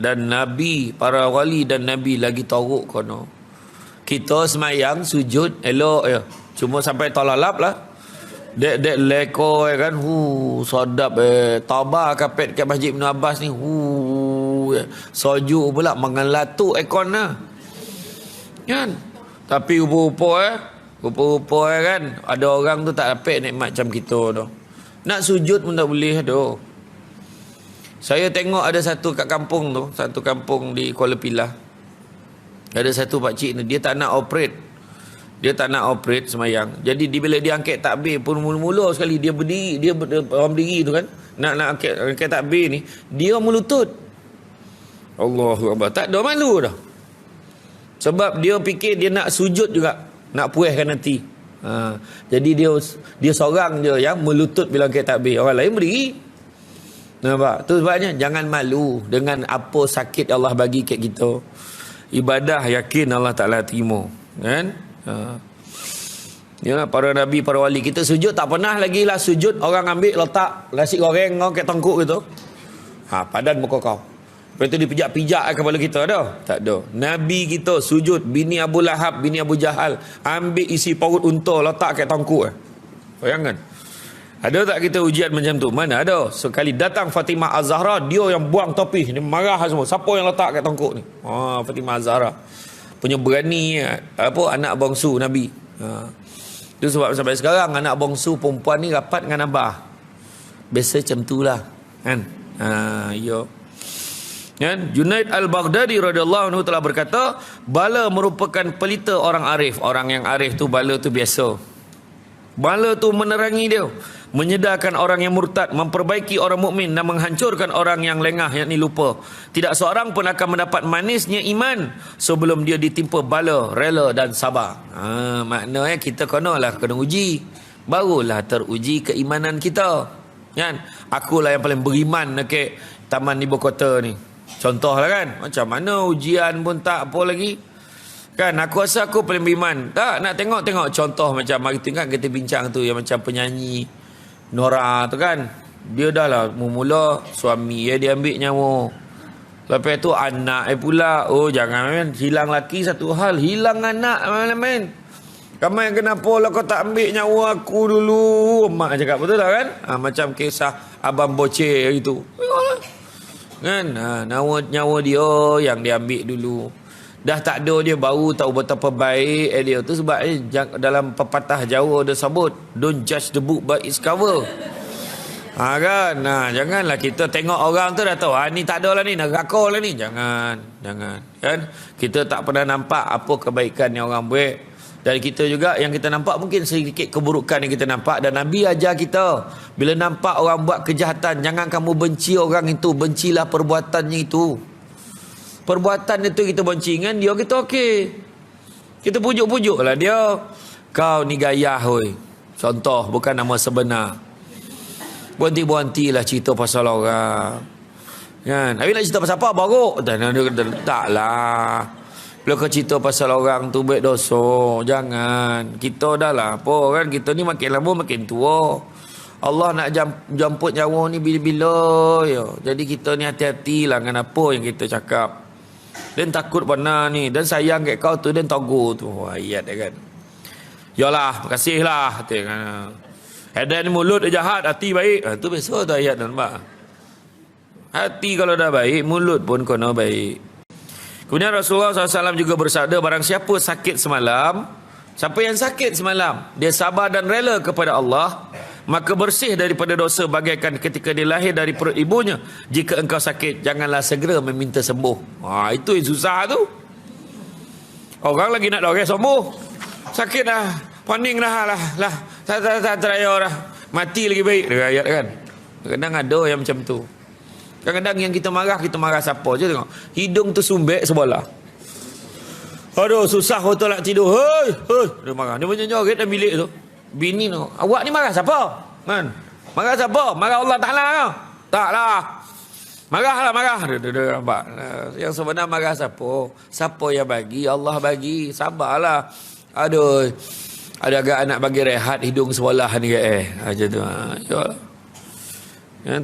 dan Nabi, para wali dan Nabi lagi teruk kono. Kita semayang sujud elok ya, cuma sampai tolalap lah. Dek leko kan, sedap tabah kapet kat Masjid Ibn Abbas ni, soju pula mengelatuk aircon lah kan. Tapi rupa-rupa kan ada orang tu tak dapat nikmat macam kita tu. Nak sujud pun tak boleh tu. Saya tengok ada satu kat kampung tu, satu kampung di Kuala Pilah, ada satu pakcik ni, dia tak nak operate. Dia tak nak operate semayang. Jadi bila dia angkat takbir pun mula-mula sekali dia berdiri, orang berdiri tu kan, nak angkat takbir ni, dia melutut. Allahu Akbar. Tak ada malu dah. Sebab dia fikir dia nak sujud juga, nak puaskan nanti. Jadi dia seorang je yang melutut bila angkat takbir. Orang lain berdiri. Nampak? Tu sebabnya jangan malu dengan apa sakit Allah bagi kat kita. Ibadah yakin Allah Ta'ala terima. Kan? Ya, para nabi, para wali kita sujud tak pernah lagi lah sujud orang ambil letak nasi goreng kau kat tongkuk gitu. Padan muka kau. Lepas tu dipijak-pijak kepala kita ada? Tak ada. Nabi kita sujud, bini Abu Lahab, bini Abu Jahal ambil isi paut unta letak kat tongkuk. Bayangkan. Ada tak kita ujian macam tu? Mana ada. Sekali datang Fatimah Az-Zahra, dia yang buang topi, dia marah semua. Siapa yang letak kat tongkuk ni? Fatimah Az-Zahra. Punya berani anak bongsu Nabi. Itu sebab sampai sekarang anak bongsu perempuan ni rapat dengan abah. Biasa macam tu lah kan. Ya. Kan? Junaid Al-Baghdadi radhiyallahu anhu telah berkata, bala merupakan pelita orang arif. Orang yang arif tu bala tu biasa. Bala tu menerangi dia, menyedarkan orang yang murtad, memperbaiki orang mukmin dan menghancurkan orang yang lengah, yakni lupa. Tidak seorang pun akan mendapat manisnya iman sebelum dia ditimpa bala, rela dan sabar. Maknanya kita kena uji, barulah teruji keimanan kita. Kan? Akulah yang paling beriman dekat Taman Ibu Kota ni. Contohlah kan, macam mana ujian pun tak apa lagi. Kan, aku rasa aku paling beriman. Tak, nak tengok contoh macam hari tu kan kita bincang tu, yang macam penyanyi Nora tu kan. Dia dah lah mula suami dia ambil nyawa. Lepas tu anak pula. Jangan main. Hilang laki satu hal, hilang anak main. Ramai kenapa lah kau tak ambil nyawa aku dulu. Mak cakap betul tak kan? Macam kisah Abang Boceh itu. Kan? Nyawa dia yang dia ambil dulu. Dah tak ada dia baru tahu betapa baik dia tu. Sebab dalam pepatah Jawa dia sebut, don't judge the book by its cover. Kan? Janganlah kita tengok orang tu dah tahu ni tak ada lah ni, neraka lah ni. Jangan kan? Kita tak pernah nampak apa kebaikan yang orang buat. Dan kita juga yang kita nampak mungkin sedikit keburukan yang kita nampak. Dan Nabi ajar kita, bila nampak orang buat kejahatan, jangan kamu benci orang itu, bencilah perbuatannya itu. Perbuatan itu kita benci kan, dia kita okey, kita pujuk-pujuk lah dia. Kau ni gayah hoi. Contoh, bukan nama sebenar. Berhenti-berhentilah cerita pasal orang kan. Habis nak cerita pasal apa? Baru tak lah. Bila kau cerita pasal orang tu baik dosa, jangan. Kita dah lah apa kan, kita ni makin lama makin tua. Allah nak jemput nyawa ni bila-bila ya. Jadi kita ni hati-hatilah dengan apa yang kita cakap. Dan takut benar ni, dan sayang kat kau tu, dan togo tu. Ayat dia kan. Yalah, makasihlah. Edan mulut dia jahat, hati baik. Tu biasa tu ayat nampak. Hati kalau dah baik, mulut pun kena baik. Kemudian Rasulullah SAW juga bersabda, barang siapa sakit semalam, siapa yang sakit semalam, dia sabar dan rela kepada Allah, maka bersih daripada dosa bagaikan ketika dia lahir dari perut ibunya. Jika engkau sakit, janganlah segera meminta sembuh. Itu yang susah tu. Orang lagi nak dorang sembuh, sakit dah, pening dah lah, tak teraya dah, mati lagi baik dia ayat kan. Kadang ada yang macam tu. Kadang-kadang yang kita marah siapa je tengok. Hidung tu sumbek sebelah. Aduh, susah betul nak tidur. Hei. Dia marah. Dia macam joget dalam bilik tu. Bini tu, awak ni marah siapa? Kan? Marah siapa? Marah Allah Ta'ala ke? Taklah. Marah. Dia nampak. Yang sebenar marah siapa? Siapa yang bagi? Allah bagi. Sabarlah. Aduh. Ada agak anak bagi rehat hidung sebelah ni ke macam tu. Ya. Kan?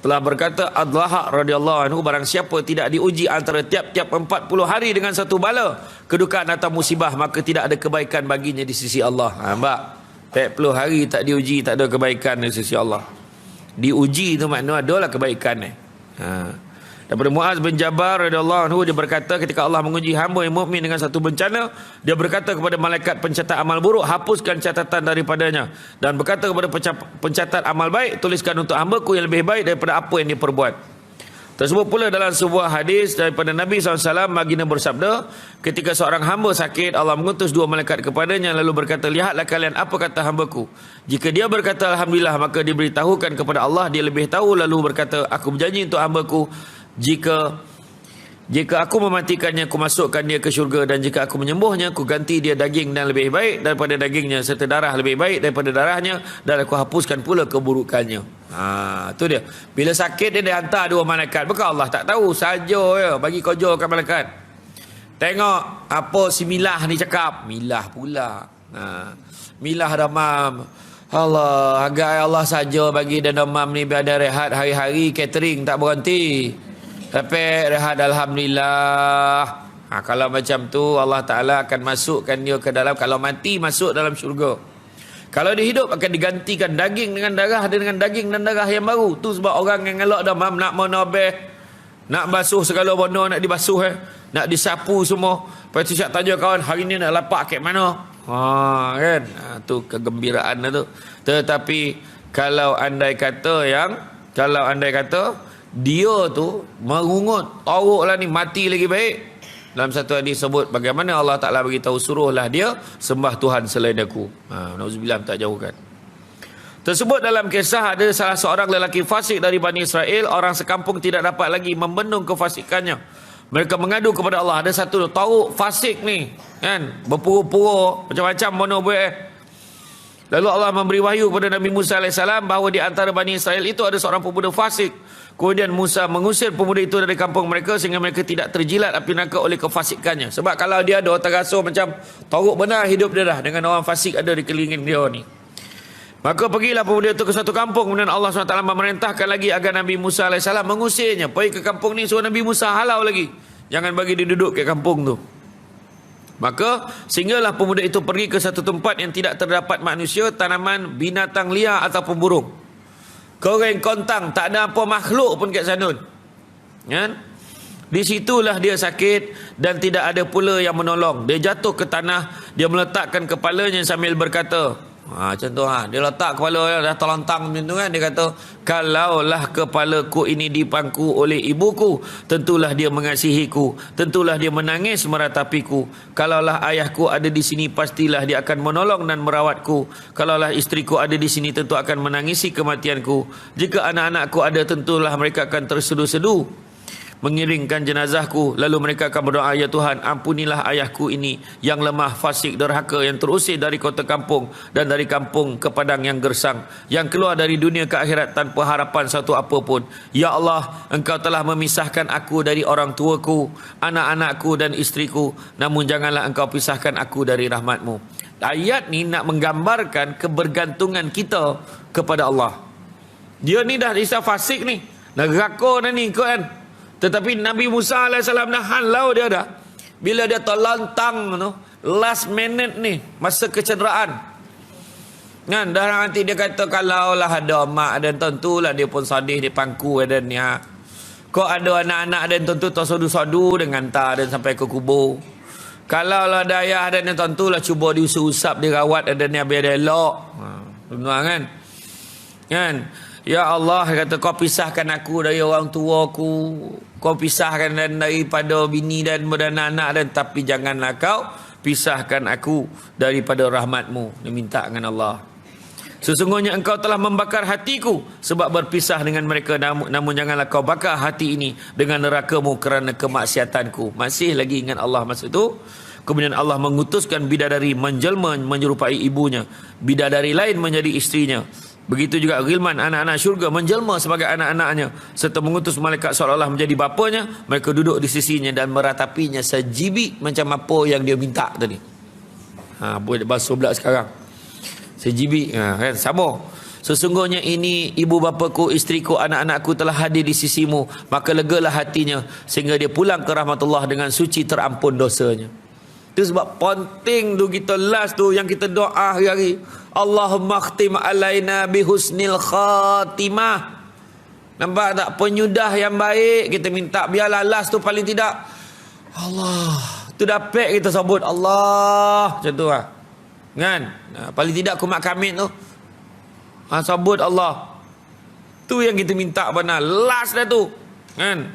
telah berkata Ad-Dhahak radhiyallahu anhu, barang siapa tidak diuji antara tiap-tiap 40 hari dengan satu bala, kedukaan atau musibah, maka tidak ada kebaikan baginya di sisi Allah. Nampak? 40 hari tak diuji, tak ada kebaikan di sisi Allah. Diuji tu makna adalah kebaikan. Daripada Muaz bin Jabal radhiyallahu anhu, dia berkata ketika Allah menguji hamba yang mukmin dengan satu bencana, dia berkata kepada malaikat pencatat amal buruk, hapuskan catatan daripadanya, dan berkata kepada pencatat amal baik, tuliskan untuk hamba-Ku yang lebih baik daripada apa yang dia perbuat. Tersebut pula dalam sebuah hadis daripada Nabi SAW, baginda bersabda, ketika seorang hamba sakit, Allah mengutus 2 malaikat kepadanya, lalu berkata, lihatlah kalian apa kata hamba-Ku. Jika dia berkata Alhamdulillah, maka diberitahukan kepada Allah, dia lebih tahu, lalu berkata, aku berjanji untuk hamba-Ku, jika aku mematikannya, aku masukkan dia ke syurga, dan jika aku menyembuhnya, aku ganti dia daging dan lebih baik daripada dagingnya, serta darah lebih baik daripada darahnya, dan aku hapuskan pula keburukannya. Tu dia. Bila sakit dia hantar 2 malaikat. Bukan Allah tak tahu, saja ya bagi kerja kat malaikat. Tengok apa si Milah ni cakap. Milah pula. Milah demam. Allah, agak Allah saja bagi dia demam ni, biar ada rehat hari-hari, catering tak berhenti. Tapi rehat Alhamdulillah. Kalau macam tu Allah Ta'ala akan masukkan dia ke dalam, kalau mati masuk dalam syurga. Kalau dia hidup akan digantikan daging dengan darah, dengan daging dan darah yang baru. Tu sebab orang yang ngelak demam nak menobeh, nak basuh segala benda, nak dibasuh nak disapu semua. Lepas tu siap tanya kawan, hari ni nak lapak kat mana? Kan? Tu kegembiraan tu. Tetapi kalau andai kata dia tu merungut, taruhlah ni mati lagi baik. Dalam satu hadis sebut bagaimana Allah Ta'ala beritahu, suruhlah dia sembah Tuhan selain aku. Nauzubillah, tak jauhkan. Tersebut dalam kisah ada salah seorang lelaki fasik dari Bani Israel. Orang sekampung tidak dapat lagi membendung kefasikannya. Mereka mengadu kepada Allah. Ada satu tauk fasik ni, kan, berpura-pura macam-macam mana buat. Lalu Allah memberi wahyu kepada Nabi Musa AS bahawa di antara Bani Israel itu ada seorang pemuda fasik. Kemudian Musa mengusir pemuda itu dari kampung mereka sehingga mereka tidak terjilat api neraka oleh kefasikannya. Sebab kalau dia ada terasa macam teruk benar hidup dia dah dengan orang fasik ada di kelilingin dia ni. Maka pergilah pemuda itu ke satu kampung. Kemudian Allah SWT memerintahkan lagi agar Nabi Musa AS mengusirnya. Pergi ke kampung ni, suruh Nabi Musa halau lagi. Jangan bagi dia duduk ke kampung tu. Maka sehinggalah pemuda itu pergi ke satu tempat yang tidak terdapat manusia, tanaman, binatang liar ataupun burung. Kering kontang, tak ada apa makhluk pun kat sana. Kan? Di situlah dia sakit dan tidak ada pula yang menolong. Dia jatuh ke tanah, dia meletakkan kepalanya sambil berkata, macam tu dia letak kepala dah terlentang macam tu kan. Dia kata, kalaulah kepalaku ini dipangku oleh ibuku, tentulah dia mengasihiku, tentulah dia menangis meratapiku. Kalaulah ayahku ada di sini, pastilah dia akan menolong dan merawatku. Kalaulah istriku ada di sini, tentu akan menangisi kematianku. Jika anak-anakku ada, tentulah mereka akan tersedu-sedu mengiringkan jenazahku. Lalu mereka akan berdoa, ya Tuhan, ampunilah ayahku ini yang lemah, fasik, derhaka, yang terusir dari kota kampung dan dari kampung ke padang yang gersang, yang keluar dari dunia ke akhirat tanpa harapan satu apapun. Ya Allah, Engkau telah memisahkan aku dari orang tuaku, anak-anakku dan istriku, namun janganlah Engkau pisahkan aku dari rahmat-Mu. Ayat ni nak menggambarkan kebergantungan kita kepada Allah. Dia ni dah isa fasik ni, neraka dah ni kan. Tetapi Nabi Musa AS dah halau dia dah. Bila dia terlantang tu, last minute ni, masa kecederaan kan, dah nanti dia kata kalaulah ada mak dan tentulah dia pun sedih di pangku dan ni. Kok ada anak-anak dan tentu tersodu-sodu dengan hantar dan sampai ke kubur. Kalaulah ada ayah dan tentulah cuba diusap-usap, dirawat dan ni biar dia elok. Kan? Kan? Ya Allah, kata, kau pisahkan aku dari orang tuaku, kau pisahkan daripada bini dan anak-anak, dan tapi janganlah kau pisahkan aku daripada rahmat-Mu. Dia minta dengan Allah. Sesungguhnya Engkau telah membakar hatiku sebab berpisah dengan mereka, namun janganlah kau bakar hati ini dengan neraka-Mu kerana kemaksiatanku. Masih lagi ingat Allah masa itu. Kemudian Allah mengutuskan bidadari menjelma menyerupai ibunya, bidadari lain menjadi istrinya. Begitu juga Ghilman, anak-anak syurga, menjelma sebagai anak-anaknya, serta mengutus malaikat seolah-olah menjadi bapanya. Mereka duduk di sisinya dan meratapinya sejibik macam apa yang dia minta tadi. Boleh basuh pula sekarang. Sejibik, kan, sama. Sesungguhnya ini ibu bapaku, isteriku, anak-anakku telah hadir di sisimu. Maka legalah hatinya sehingga dia pulang ke rahmatullah dengan suci terampun dosanya. Itu sebab penting tu kita last tu yang kita doa hari-hari. Allahumma khtim alaina bihusnil khatimah. Nampak tak? Penyudah yang baik kita minta. Biarlah last tu paling tidak Allah. Tu dapat kita sebut Allah. Macam tu lah. Kan? Paling tidak kumat kamit tu. Sebut Allah. Tu yang kita minta benar. Last dah tu. Kan?